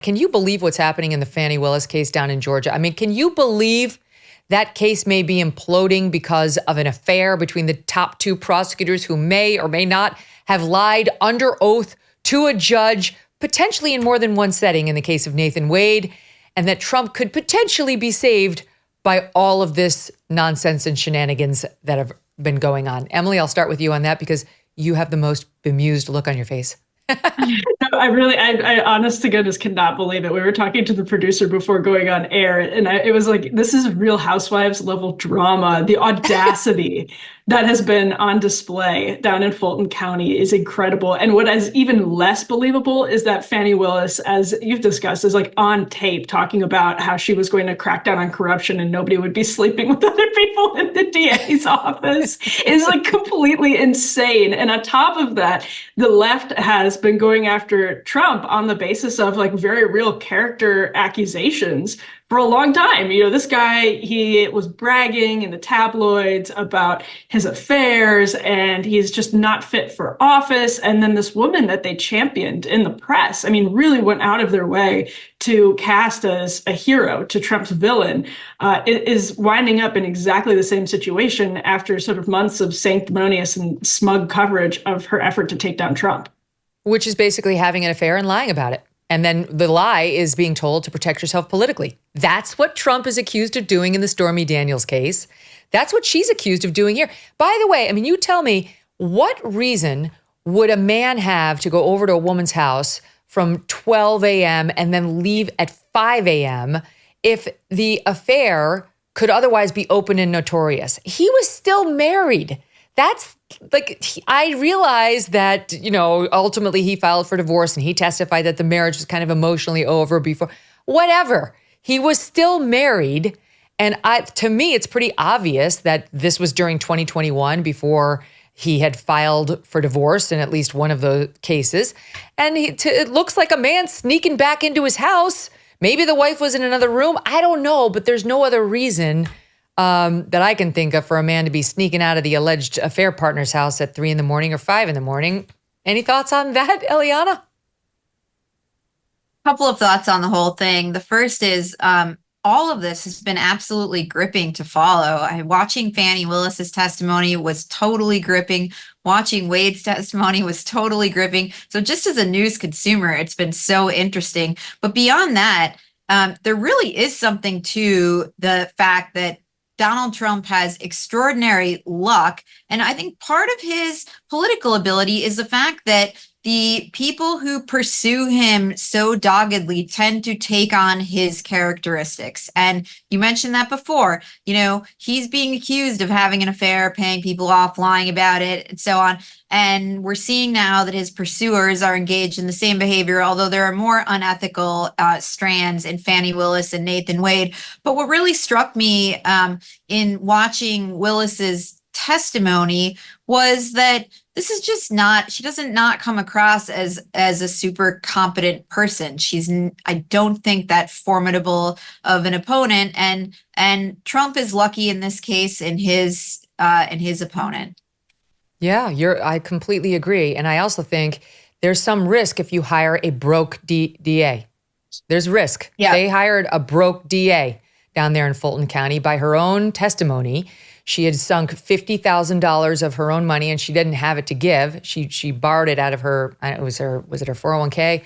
Can you believe what's happening in the Fani Willis case down in Georgia? I mean, can you believe that case may be imploding because of an affair between the top two prosecutors who may or may not have lied under oath to a judge, potentially in more than one setting in the case of Nathan Wade, and that Trump could potentially be saved by all of this nonsense and shenanigans that have been going on? Emily, I'll start with you on that because you have the most bemused look on your face. I honest to goodness cannot believe it. We were talking to the producer before going on air, and it was like, this is Real Housewives level drama. The audacity that has been on display down in Fulton County is incredible. And what is even less believable is that Fani Willis, as you've discussed, is like on tape talking about how she was going to crack down on corruption and nobody would be sleeping with other people in the DA's office. Is like completely insane. And on top of that, the left has been going after Trump on the basis of like very real character accusations for a long time. You know, this guy, he was bragging in the tabloids about his affairs and he's just not fit for office. And then this woman that they championed in the press, I mean, really went out of their way to cast as a hero to Trump's villain, is winding up in exactly the same situation after sort of months of sanctimonious and smug coverage of her effort to take down Trump. Which is basically having an affair and lying about it. And then the lie is being told to protect yourself politically. That's what Trump is accused of doing in the Stormy Daniels case. That's what she's accused of doing here. By the way, I mean, you tell me, what reason would a man have to go over to a woman's house from 12 a.m. and then leave at 5 a.m. if the affair could otherwise be open and notorious? He was still married. That's like, I realize that, you know, ultimately he filed for divorce and he testified that the marriage was kind of emotionally over before, whatever. He was still married. And to me, it's pretty obvious that this was during 2021 before he had filed for divorce in at least one of the cases. And it looks like a man sneaking back into his house. Maybe the wife was in another room. I don't know, but there's no other reason that I can think of for a man to be sneaking out of the alleged affair partner's house at 3 a.m. or 5 a.m. Any thoughts on that, Eliana? Couple of thoughts on the whole thing. The first is all of this has been absolutely gripping to follow. Watching Fani Willis's testimony was totally gripping. Watching Wade's testimony was totally gripping. So just as a news consumer, it's been so interesting. But beyond that, there really is something to the fact that Donald Trump has extraordinary luck. And I think part of his political ability is the fact that the people who pursue him so doggedly tend to take on his characteristics. And you mentioned that before. You know, he's being accused of having an affair, paying people off, lying about it, and so on. And we're seeing now that his pursuers are engaged in the same behavior, although there are more unethical strands in Fani Willis and Nathan Wade. But what really struck me in watching Willis's testimony was that this is just not, she doesn't not come across as a super competent person. I don't think that formidable of an opponent, and Trump is lucky in this case in his opponent. Yeah, I completely agree. And I also think there's some risk if you hire a broke DA. There's risk. Yeah. They hired a broke DA down there in Fulton County. By her own testimony, she had sunk $50,000 of her own money and she didn't have it to give. She borrowed it out of her, was it her 401k,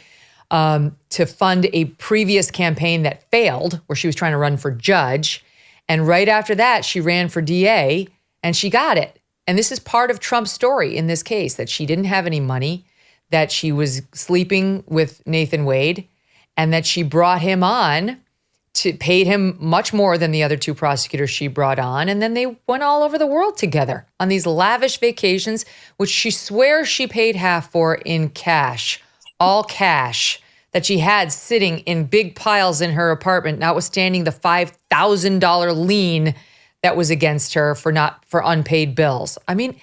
to fund a previous campaign that failed where she was trying to run for judge. And right after that, she ran for DA and she got it. And this is part of Trump's story in this case, that she didn't have any money, that she was sleeping with Nathan Wade, and that she brought him on, paid him much more than the other two prosecutors she brought on. And then they went all over the world together on these lavish vacations, which she swears she paid half for in cash, all cash, that she had sitting in big piles in her apartment, notwithstanding the $5,000 lien that was against her for unpaid bills. I mean,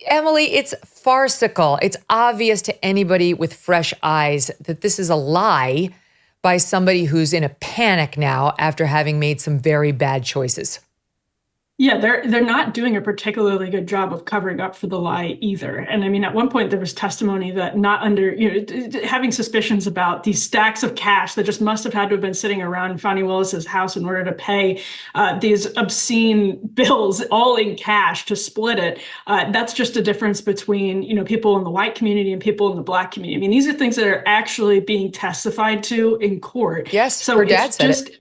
Emily, it's farcical. It's obvious to anybody with fresh eyes that this is a lie by somebody who's in a panic now after having made some very bad choices. Yeah, they're not doing a particularly good job of covering up for the lie either. And I mean, at one point there was testimony that not under, having suspicions about these stacks of cash that just must have had to have been sitting around Fani Willis's house in order to pay these obscene bills all in cash to split it. That's just a difference between, people in the white community and people in the Black community. I mean, these are things that are actually being testified to in court. Yes, so her dad said it.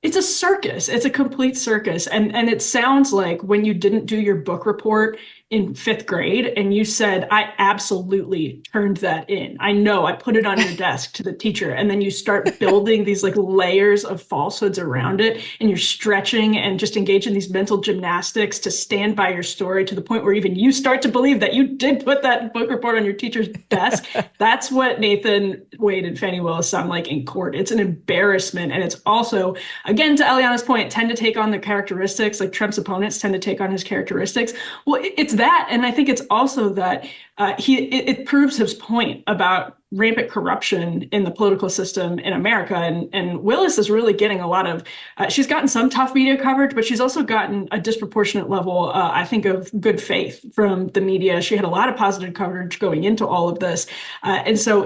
It's a circus. It's a complete circus. And it sounds like when you didn't do your book report in 5th grade and you said, I absolutely turned that in. I know, I put it on your desk to the teacher. And then you start building these like layers of falsehoods around it, and you're stretching and just engage in these mental gymnastics to stand by your story to the point where even you start to believe that you did put that book report on your teacher's desk. That's what Nathan Wade and Fani Willis sound like in court. It's an embarrassment. And it's also, again, to Eliana's point, tend to take on the characteristics, like Trump's opponents tend to take on his characteristics. Well, it's that. And I think it's also that it proves his point about rampant corruption in the political system in America. And Willis is really getting a lot of, she's gotten some tough media coverage, but she's also gotten a disproportionate level, I think, of good faith from the media. She had a lot of positive coverage going into all of this. And so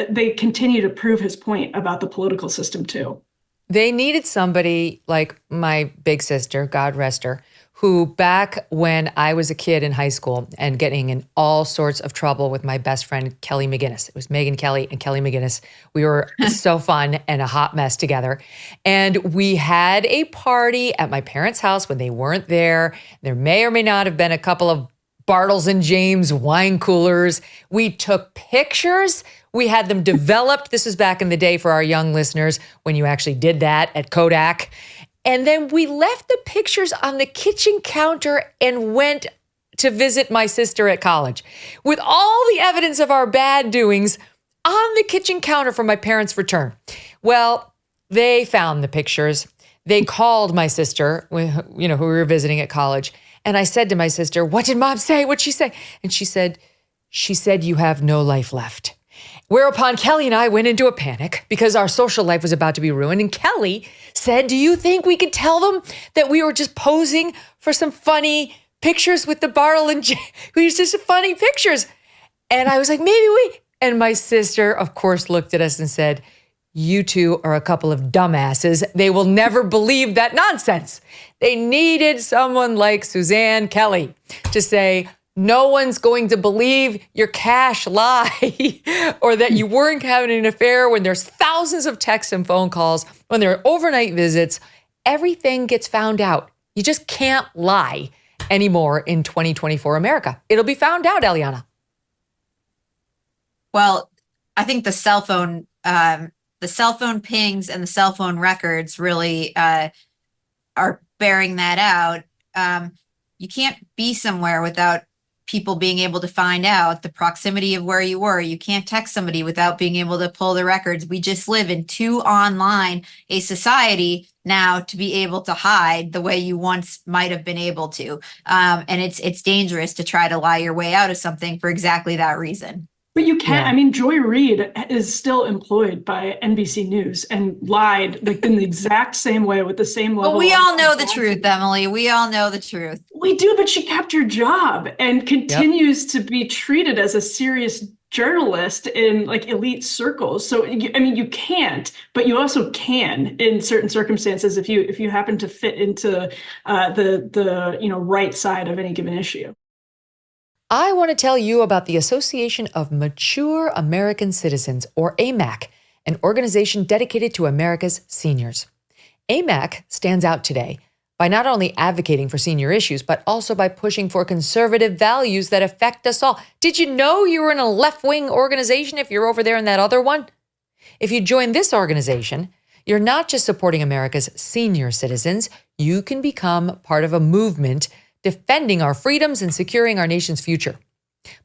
they continue to prove his point about the political system too. They needed somebody like my big sister, God rest her, who back when I was a kid in high school and getting in all sorts of trouble with my best friend, Kelly McGinnis. It was Megyn Kelly and Kelly McGinnis. We were so fun and a hot mess together. And we had a party at my parents' house when they weren't there. There may or may not have been a couple of Bartles and James wine coolers. We took pictures. We had them developed. This was back in the day for our young listeners when you actually did that at Kodak. And then we left the pictures on the kitchen counter and went to visit my sister at college with all the evidence of our bad doings on the kitchen counter for my parents' return. Well, they found the pictures. They called my sister, who we were visiting at college. And I said to my sister, what did mom say? What'd she say? And she said, you have no life left. Whereupon Kelly and I went into a panic because our social life was about to be ruined. And Kelly said, do you think we could tell them that we were just posing for some funny pictures with the Bartle and we used just funny pictures? And I was like, maybe we. And my sister, of course, looked at us and said, you two are a couple of dumbasses. They will never believe that nonsense. They needed someone like Suzanne Kelly to say, no one's going to believe your cash lie or that you weren't having an affair when there's thousands of texts and phone calls, when there are overnight visits. Everything gets found out. You just can't lie anymore in 2024 America. It'll be found out, Eliana. Well, I think the cell phone pings and the cell phone records really are bearing that out. You can't be somewhere without people being able to find out the proximity of where you were. You can't text somebody without being able to pull the records. We just live in too online a society now to be able to hide the way you once might have been able to. And it's dangerous to try to lie your way out of something for exactly that reason. But you can't. Yeah. I mean, Joy Reid is still employed by NBC News and lied like in the exact same way with the same level. But we all know the truth, Emily. We all know the truth. We do, but she kept her job and continues to be treated as a serious journalist in like elite circles. So, I mean, you can't, but you also can in certain circumstances if you happen to fit into the right side of any given issue. I want to tell you about the Association of Mature American Citizens, or AMAC, an organization dedicated to America's seniors. AMAC stands out today by not only advocating for senior issues, but also by pushing for conservative values that affect us all. Did you know you were in a left-wing organization if you're over there in that other one? If you join this organization, you're not just supporting America's senior citizens, you can become part of a movement defending our freedoms and securing our nation's future.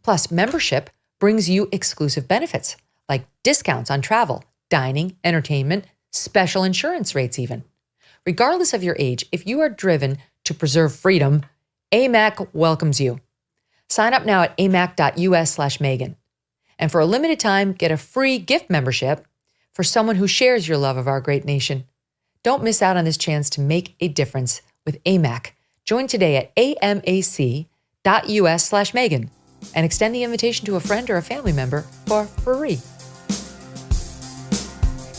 Plus, membership brings you exclusive benefits like discounts on travel, dining, entertainment, special insurance rates even. Regardless of your age, if you are driven to preserve freedom, AMAC welcomes you. Sign up now at amac.us/Megyn. And for a limited time, get a free gift membership for someone who shares your love of our great nation. Don't miss out on this chance to make a difference with AMAC. Join today at amac.us/Megyn and extend the invitation to a friend or a family member for free.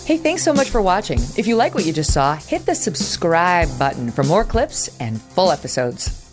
Hey, thanks so much for watching. If you like what you just saw, hit the subscribe button for more clips and full episodes.